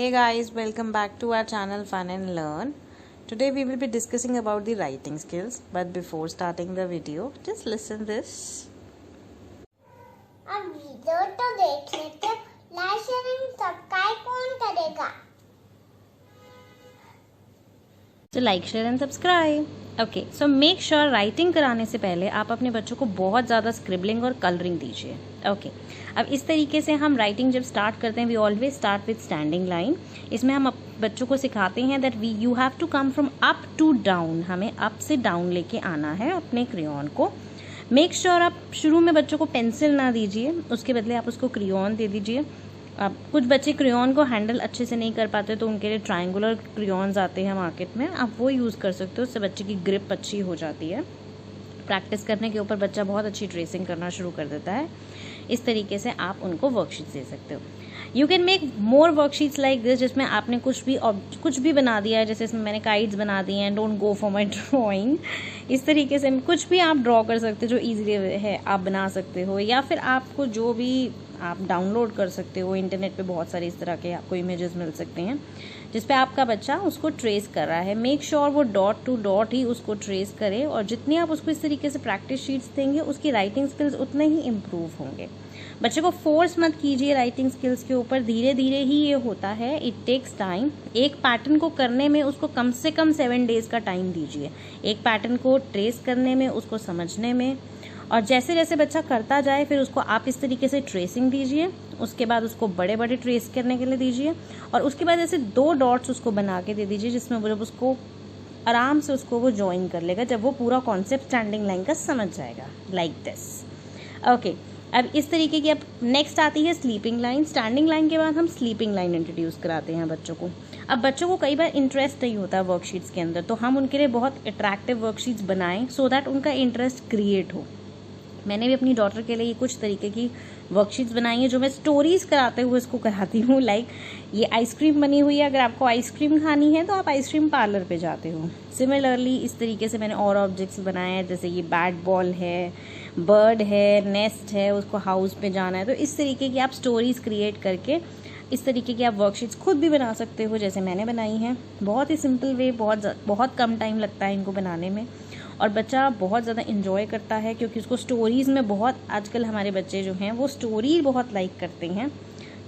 Hey guys, welcome back to our channel Fun and Learn. Today we will be discussing about the writing skills, but before starting the video, just listen this. अब video तो देख लेते, like sharing subscribe कौन करेगा? So like, share and subscribe. Okay, so make sure writing कराने से पहले आप अपने बच्चों को बहुत ज़्यादा स्क्रिबलिंग और कलरिंग दीजिए. Okay, अब इस तरीके से हम राइटिंग जब स्टार्ट करते हैं, we always start with standing line. इसमें हम बच्चों को सिखाते हैं that you have to come from up to down. हमें अप से डाउन लेके आना है अपने क्रेयॉन को. मेक श्योर आप शुरू में बच्चों को पेंसिल ना दीजिए, उसके बदले आप उसको क्रेयॉन दे दीजिए. अब कुछ बच्चे क्रेयॉन को हैंडल अच्छे से नहीं कर पाते तो उनके लिए ट्रायंगुलर क्रेयॉन्स आते हैं मार्केट में, आप वो यूज़ कर सकते हो. उससे बच्चे की ग्रिप अच्छी हो जाती है. प्रैक्टिस करने के ऊपर बच्चा बहुत अच्छी ट्रेसिंग करना शुरू कर देता है. इस तरीके से आप उनको वर्कशीट्स दे सकते हो. You can make more worksheets like this, जिसमें आपने कुछ भी बना दिया है. जैसे इसमें मैंने काइट्स बना दिए हैं. Don't go for my drawing. इस तरीके से कुछ भी आप ड्रॉ कर सकते हो जो ईजिली है आप बना सकते हो, या फिर आपको जो भी आप डाउनलोड कर सकते हो. इंटरनेट पे बहुत सारे इस तरह के आपको इमेजेस मिल सकते हैं जिसपे आपका बच्चा उसको ट्रेस कर रहा है. मेक श्योर वो डॉट टू डॉट ही उसको ट्रेस करे, और जितनी आप उसको इस तरीके से प्रैक्टिस शीट्स देंगे उसकी राइटिंग स्किल्स उतने ही इम्प्रूव होंगे. बच्चे को फोर्स मत कीजिए राइटिंग स्किल्स के ऊपर, धीरे धीरे ही ये होता है. It takes time. एक पैटर्न को करने में उसको कम से कम 7 डेज का टाइम दीजिए. एक पैटर्न को ट्रेस करने में, उसको समझने में, और जैसे जैसे बच्चा करता जाए फिर उसको आप इस तरीके से ट्रेसिंग दीजिए. उसके बाद उसको बड़े बड़े ट्रेस करने के लिए दीजिए, और उसके बाद ऐसे 2 डॉट्स उसको बना के दे दीजिए जिसमें वो जब उसको आराम से उसको वो ज्वाइन कर लेगा जब वो पूरा कॉन्सेप्ट स्टैंडिंग लाइन का समझ जाएगा. Like this. ओके, अब इस तरीके की अब नेक्स्ट आती है स्लीपिंग लाइन. स्टैंडिंग लाइन के बाद हम स्लीपिंग लाइन इंट्रोड्यूस कराते हैं बच्चों को. अब बच्चों को कई बार इंटरेस्ट नहीं होता वर्कशीट्स के अंदर, तो हम उनके लिए बहुत अट्रैक्टिव वर्कशीट्स बनाएं सो दैट उनका इंटरेस्ट क्रिएट हो. मैंने भी अपनी डॉटर के लिए कुछ तरीके की वर्कशीट्स बनाई है जो मैं स्टोरीज कराते हुए इसको कराती हूँ. लाइक ये आइसक्रीम बनी हुई है, अगर आपको आइसक्रीम खानी है तो आप आइसक्रीम पार्लर पे जाते हो. सिमिलरली इस तरीके से मैंने और ऑब्जेक्ट्स बनाए हैं, जैसे ये बैट बॉल है, बर्ड है, नेस्ट है, उसको हाउस पे जाना है. तो इस तरीके की आप स्टोरीज क्रिएट करके इस तरीके की आप वर्कशीट्स खुद भी बना सकते हो जैसे मैंने बनाई हैं. बहुत ही सिंपल वे, बहुत कम टाइम लगता है इनको बनाने में, और बच्चा बहुत ज़्यादा इंजॉय करता है क्योंकि उसको स्टोरीज़ में बहुत, आजकल हमारे बच्चे जो हैं वो स्टोरी बहुत लाइक करते हैं.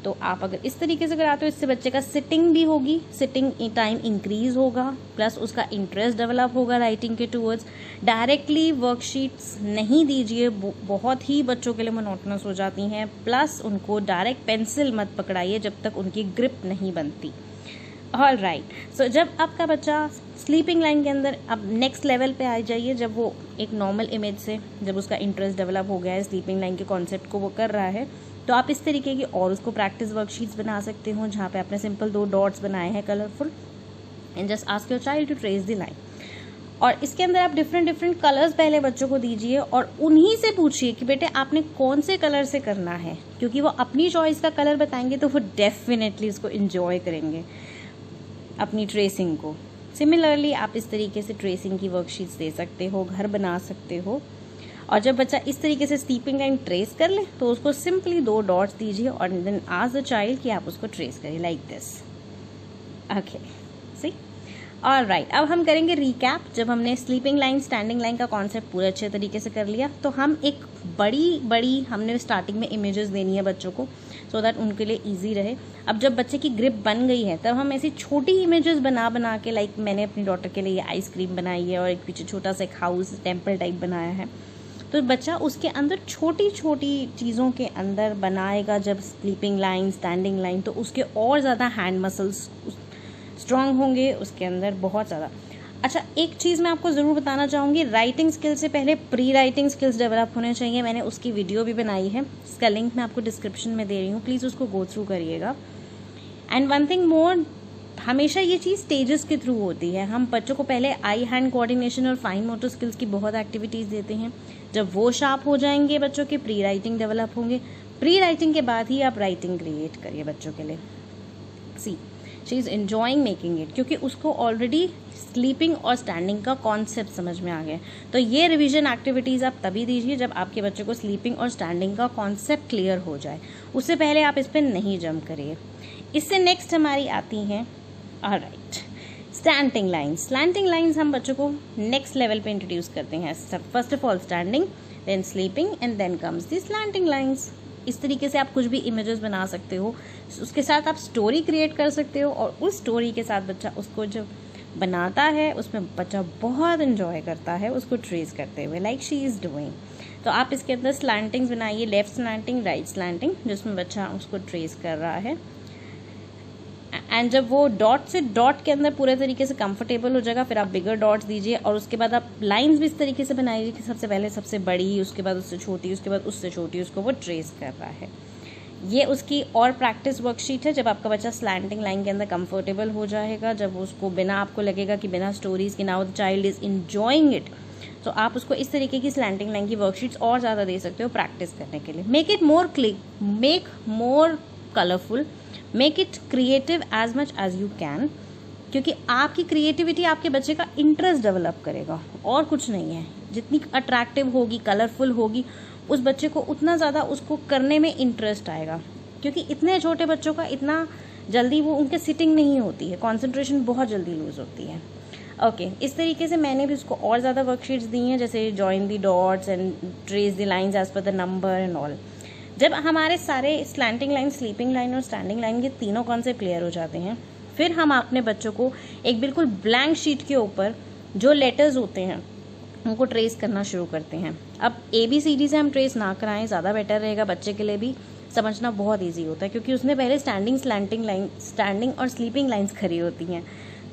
तो आप अगर इस तरीके से कराते हो, इससे बच्चे का सिटिंग भी होगी, सिटिंग टाइम इंक्रीज होगा, प्लस उसका इंटरेस्ट डेवलप होगा राइटिंग के टूवर्ड्स. डायरेक्टली वर्कशीट्स नहीं दीजिए, बहुत ही बच्चों के लिए मोनोटोनस हो जाती हैं. प्लस उनको डायरेक्ट पेंसिल मत पकड़ाइए जब तक उनकी ग्रिप नहीं बनती. All right. सो जब आपका बच्चा स्लीपिंग लाइन के अंदर अब नेक्स्ट लेवल पे आ जाइए, जब वो एक नॉर्मल इमेज से जब उसका इंटरेस्ट डेवलप हो गया है, स्लीपिंग लाइन के कॉन्सेप्ट को वो कर रहा है, तो आप इस तरीके की और उसको प्रैक्टिस वर्कशीट्स बना सकते हो जहाँ पे आपने सिंपल 2 डॉट्स बनाए हैं colourful, and just ask your child to trace the line. और इसके अंदर आप डिफरेंट कलर्स पहले बच्चों को दीजिए और उन्हीं से पूछिए कि बेटे आपने कौन से कलर से करना है, क्योंकि वो अपनी चॉइस का कलर बताएंगे तो वो डेफिनेटली इसको इंजॉय करेंगे अपनी ट्रेसिंग को. सिमिलरली आप इस तरीके से ट्रेसिंग की वर्कशीट्स दे सकते हो, घर बना सकते हो. और जब बच्चा इस तरीके से स्लीपिंग लाइन ट्रेस कर ले तो उसको सिंपली 2 डॉट्स दीजिए और देन आस्क द चाइल्ड कि आप उसको ट्रेस करिए like this. Okay, see. All right, अब हम करेंगे रिकैप. जब हमने स्लीपिंग लाइन, स्टैंडिंग लाइन का कॉन्सेप्ट पूरे अच्छे तरीके से कर लिया, तो हम एक बड़ी हमने स्टार्टिंग में इमेजेस देनी है बच्चों को सो दैट उनके लिए इजी रहे. अब जब बच्चे की ग्रिप बन गई है तब हम ऐसी छोटी इमेजेस बना के, लाइक मैंने अपनी डॉटर के लिए आइसक्रीम बनाई है और एक पीछे छोटा सा एक हाउस टेम्पल टाइप बनाया है. तो बच्चा उसके अंदर छोटी चीज़ों के अंदर बनाएगा जब स्लीपिंग लाइन, स्टैंडिंग लाइन, तो उसके और ज़्यादा हैंड मसल्स स्ट्रांग होंगे उसके अंदर बहुत ज़्यादा. अच्छा, एक चीज़ मैं आपको ज़रूर बताना चाहूँगी, राइटिंग स्किल्स से पहले प्री राइटिंग स्किल्स डेवलप होने चाहिए. मैंने उसकी वीडियो भी बनाई है, उसका लिंक मैं आपको डिस्क्रिप्शन में दे रही हूँ, प्लीज़ उसको गो थ्रू करिएगा. एंड वन थिंग मोर, हमेशा ये चीज़ स्टेजेस के थ्रू होती है. हम बच्चों को पहले आई हैंड कोऑर्डिनेशन और फाइन मोटर स्किल्स की बहुत एक्टिविटीज़ देते हैं. जब वो शार्प हो जाएंगे बच्चों के, प्री राइटिंग डेवलप होंगे. प्री राइटिंग के बाद ही आप राइटिंग क्रिएट करिए बच्चों के लिए. See, she is enjoying making it, क्योंकि उसको ऑलरेडी स्लीपिंग और स्टैंडिंग का कॉन्सेप्ट समझ में आ गया. तो ये रिवीजन एक्टिविटीज़ आप तभी दीजिए जब आपके बच्चे को स्लीपिंग और स्टैंडिंग का कॉन्सेप्ट क्लियर हो जाए. उससे पहले आप इस पर नहीं जंप करिए. इससे नेक्स्ट हमारी आती हैं all right slanting lines. Slanting lines हम बच्चों को नेक्स्ट लेवल पे इंट्रोड्यूस करते हैं। First of all standing, then sleeping and then comes the slanting lines. इस तरीके से आप कुछ भी इमेजेस बना सकते हो, उसके साथ आप स्टोरी क्रिएट कर सकते हो और उस स्टोरी के साथ बच्चा उसको जब बनाता है उसमें बच्चा बहुत इंजॉय करता है उसको ट्रेस करते हुए, लाइक शी इज़ डूइंग। तो आप इसके अंदर स्लैंटिंग्स बनाइए, लेफ्ट स्लैंटिंग, राइट स्लैंटिंग, जिसमें बच्चा उसको ट्रेस कर रहा है। एंड जब वो डॉट से डॉट के अंदर पूरे तरीके से कंफर्टेबल हो जाएगा, फिर आप बिगर डॉट्स दीजिए और उसके बाद आप लाइंस भी इस तरीके से बनाइए कि सबसे पहले सबसे बड़ी, उसके बाद उससे छोटी, उसके बाद उससे छोटी, उसको वो ट्रेस कर रहा है। ये उसकी और प्रैक्टिस वर्कशीट है। जब आपका बच्चा स्लैंटिंग लाइन के अंदर कंफर्टेबल हो जाएगा, जब उसको बिना, आपको लगेगा कि बिना स्टोरीज के now the child is enjoying it, तो आप उसको इस तरीके की स्लैंटिंग लाइन की वर्कशीट्स और ज़्यादा दे सकते हो प्रैक्टिस करने के लिए। Make it more click, make more colourful, make it creative as much as you can, क्योंकि आपकी क्रिएटिविटी आपके बच्चे का इंटरेस्ट डेवलप करेगा और कुछ नहीं है। जितनी अट्रैक्टिव होगी, कलरफुल होगी, उस बच्चे को उतना ज़्यादा उसको करने में इंटरेस्ट आएगा, क्योंकि इतने छोटे बच्चों का इतना जल्दी वो उनके सिटिंग नहीं होती है, कॉन्सेंट्रेशन बहुत जल्दी लूज होती है। ओके, इस तरीके से मैंने भी उसको और ज़्यादा वर्कशीट्स दी हैं, जैसे join the dots and trace the lines as per the number and all. जब हमारे सारे स्लैंटिंग लाइन, स्लीपिंग लाइन और स्टैंडिंग लाइन, ये तीनों कॉन्सेप्ट क्लियर हो जाते हैं, फिर हम अपने बच्चों को एक बिल्कुल ब्लैंक शीट के ऊपर जो लेटर्स होते हैं उनको ट्रेस करना शुरू करते हैं। अब ABCD से हम ट्रेस ना कराएं, ज़्यादा बेटर रहेगा, बच्चे के लिए भी समझना बहुत ईजी होता है, क्योंकि उसने पहले स्टैंडिंग, स्लैंटिंग लाइन, स्टैंडिंग और स्लीपिंग लाइन्स खरी होती हैं।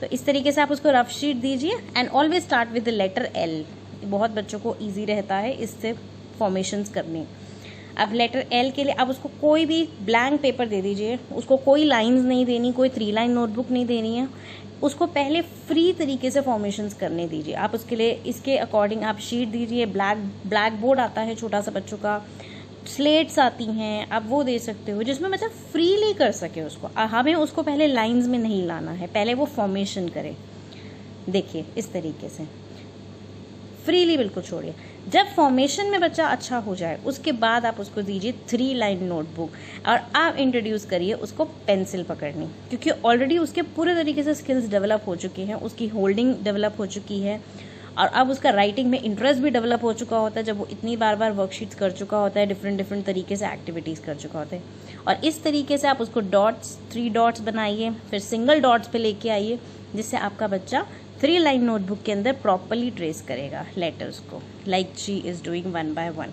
तो इस तरीके से आप उसको रफ शीट दीजिए and always start with the letter L। बहुत बच्चों को ईजी रहता है इससे फॉर्मेशंस करने। अब लेटर L के लिए आप उसको कोई भी ब्लैंक पेपर दे दीजिए, उसको कोई लाइंस नहीं देनी, कोई 3 लाइन नोटबुक नहीं देनी है, उसको पहले फ्री तरीके से फॉर्मेशंस करने दीजिए। आप उसके लिए इसके अकॉर्डिंग आप शीट दीजिए, ब्लैक बोर्ड आता है छोटा सा बच्चों का, स्लेट्स आती हैं, आप वो दे सकते हो जिसमें बच्चा फ्रीली कर सके उसको। हमें उसको पहले लाइंस में नहीं लाना है, पहले वो फॉर्मेशन करे। देखिए इस तरीके से फ्रीली बिल्कुल छोड़िए। जब फॉर्मेशन में बच्चा अच्छा हो जाए उसके बाद आप उसको दीजिए 3 लाइन नोटबुक और आप इंट्रोड्यूस करिए उसको पेंसिल पकड़नी, क्योंकि ऑलरेडी उसके पूरे तरीके से स्किल्स डेवलप हो चुकी हैं, उसकी होल्डिंग डेवलप हो चुकी है और अब उसका राइटिंग में इंटरेस्ट भी डेवलप हो चुका होता है, जब वो इतनी बार वर्कशीट्स कर चुका होता है, डिफरेंट तरीके से एक्टिविटीज़ कर चुका होता है। और इस तरीके से आप उसको डॉट्स, 3 डॉट्स बनाइए, फिर सिंगल डॉट्स पे लेके आइए, जिससे आपका बच्चा 3 लाइन नोटबुक के अंदर प्रॉपरली ट्रेस करेगा लेटर्स को, like she is doing 1 by 1,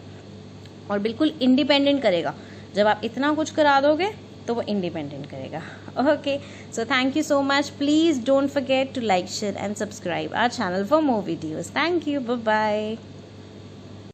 और बिल्कुल इंडिपेंडेंट करेगा। जब आप इतना कुछ करा दोगे तो वो इंडिपेंडेंट करेगा। Okay, so thank you so much. Please don't forget to like, share and subscribe our channel for more videos. Thank you, bye bye.